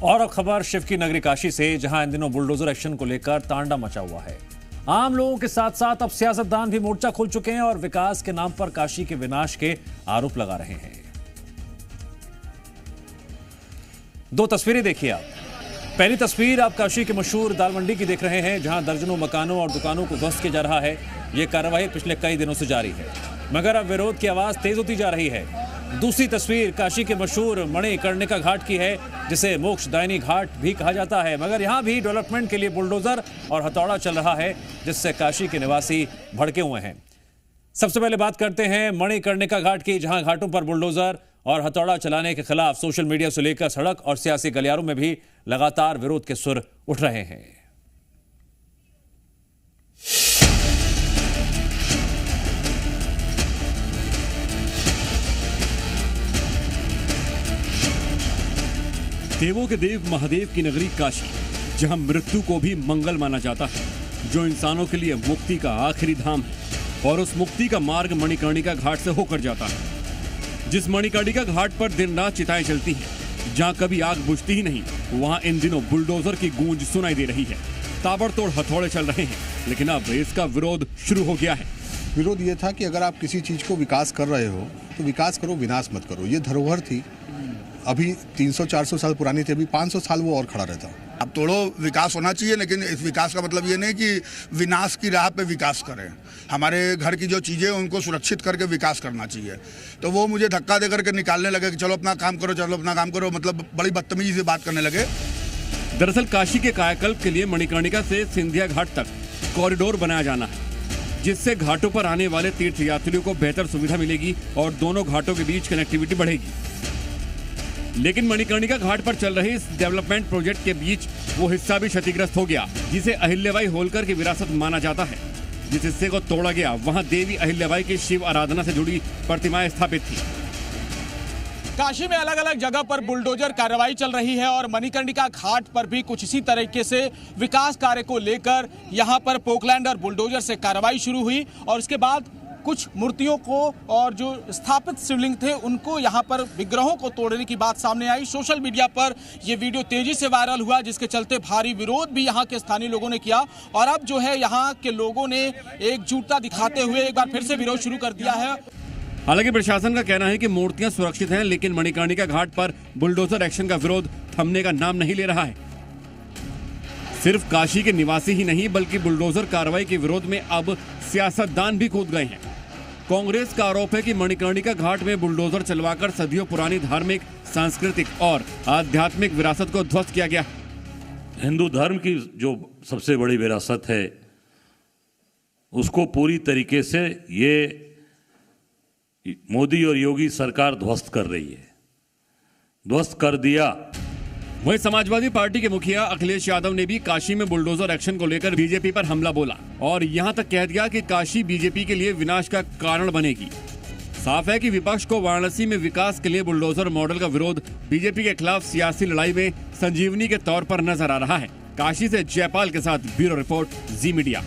और अब खबर शिव की नगरी काशी से, जहां इन दिनों बुलडोजर एक्शन को लेकर तांडा मचा हुआ है। आम लोगों के साथ साथ अब सियासतदान भी मोर्चा खोल चुके हैं और विकास के नाम पर काशी के विनाश के आरोप लगा रहे हैं। दो तस्वीरें देखिए आप। पहली तस्वीर आप काशी के मशहूर दाल मंडी की देख रहे हैं, जहां दर्जनों मकानों और दुकानों को ध्वस्त किया जा रहा है। यह कार्रवाई पिछले कई दिनों से जारी है, मगर अब विरोध की आवाज तेज होती जा रही है। दूसरी तस्वीर काशी के मशहूर मणिकर्णिका घाट की है, जिसे मोक्षदायिनी घाट भी कहा जाता है, मगर यहां भी डेवलपमेंट के लिए बुलडोजर और हथौड़ा चल रहा है, जिससे काशी के निवासी भड़के हुए हैं। सबसे पहले बात करते हैं मणिकर्णिका घाट की, जहां घाटों पर बुलडोजर और हथौड़ा चलाने के खिलाफ सोशल मीडिया से लेकर सड़क और सियासी गलियारों में भी लगातार विरोध के सुर उठ रहे हैं। देवों के देव महादेव की नगरी काशी, जहां मृत्यु को भी मंगल माना जाता है, जो इंसानों के लिए मुक्ति का आखिरी धाम है, और उस मुक्ति का मार्ग मणिकर्णिका घाट से होकर जाता है। जिस मणिकर्णिका घाट पर दिन रात चिताएं चलती हैं, जहां कभी आग बुझती ही नहीं, वहां इन दिनों बुलडोजर की गूंज सुनाई दे रही है। ताबड़तोड़ हथौड़े चल रहे हैं, लेकिन अब इसका विरोध शुरू हो गया है। विरोध ये था कि अगर आप किसी चीज को विकास कर रहे हो तो विकास करो, विनाश मत करो। ये धरोहर थी, अभी 300-400 साल पुरानी थी, अभी 500 साल वो और खड़ा रहता। अब तोड़ो, विकास होना चाहिए, लेकिन इस विकास का मतलब ये नहीं कि विनाश की राह पे विकास करें। हमारे घर की जो चीज़ें हैं उनको सुरक्षित करके विकास करना चाहिए। तो वो मुझे धक्का दे करके निकालने लगे कि चलो अपना काम करो, चलो अपना काम करो, मतलब बड़ी बदतमीजी से बात करने लगे। दरअसल काशी के कायाकल्प के लिए मणिकर्णिका से सिंधिया घाट तक कॉरिडोर बनाया जाना है, जिससे घाटों पर आने वाले तीर्थयात्रियों को बेहतर सुविधा मिलेगी और दोनों घाटों के बीच कनेक्टिविटी बढ़ेगी। लेकिन मणिकर्णिका घाट पर चल रहे इस डेवलपमेंट प्रोजेक्ट के बीच वो हिस्सा भी क्षतिग्रस्त हो गया, जिसे अहिल्याबाई होलकर की विरासत माना जाता है। जिस हिस्से को तोड़ा गया, वहां देवी अहिल्याबाई की शिव आराधना से जुड़ी प्रतिमाएं स्थापित थी। काशी में अलग अलग जगह पर बुलडोजर कार्रवाई चल रही है और मणिकर्णिका घाट पर भी कुछ इसी तरीके से विकास कार्य को लेकर यहां पर पोकलैंड और बुलडोजर से कार्रवाई शुरू हुई और उसके बाद कुछ मूर्तियों को और जो स्थापित शिवलिंग थे उनको यहां पर विग्रहों को तोड़ने की बात सामने आई। सोशल मीडिया पर यह वीडियो तेजी से वायरल हुआ, जिसके चलते भारी विरोध भी यहां के स्थानीय लोगों ने किया और अब जो है यहां के लोगों ने एकजुटता दिखाते हुए एक बार फिर से विरोध शुरू कर दिया है। हालांकि प्रशासन का कहना है कि मूर्तियां सुरक्षित हैं, लेकिन मणिकर्णिका घाट पर बुलडोजर एक्शन का विरोध थमने का नाम नहीं ले रहा है। सिर्फ काशी के निवासी ही नहीं, बल्कि बुलडोजर कार्रवाई के विरोध में अब सियासतदान भी कूद गए हैं। कांग्रेस का आरोप है कि मणिकर्णिका घाट में बुलडोजर चलवाकर सदियों पुरानी धार्मिक, सांस्कृतिक और आध्यात्मिक विरासत को ध्वस्त किया गया। हिंदू धर्म की जो सबसे बड़ी विरासत है, उसको पूरी तरीके से ये मोदी और योगी सरकार ध्वस्त कर रही है, ध्वस्त कर दिया। वहीं समाजवादी पार्टी के मुखिया अखिलेश यादव ने भी काशी में बुलडोजर एक्शन को लेकर बीजेपी पर हमला बोला और यहां तक कह दिया कि काशी बीजेपी के लिए विनाश का कारण बनेगी। साफ है कि विपक्ष को वाराणसी में विकास के लिए बुलडोजर मॉडल का विरोध बीजेपी के खिलाफ सियासी लड़ाई में संजीवनी के तौर पर नजर आ रहा है। काशी से जयपाल के साथ ब्यूरो रिपोर्ट, जी मीडिया।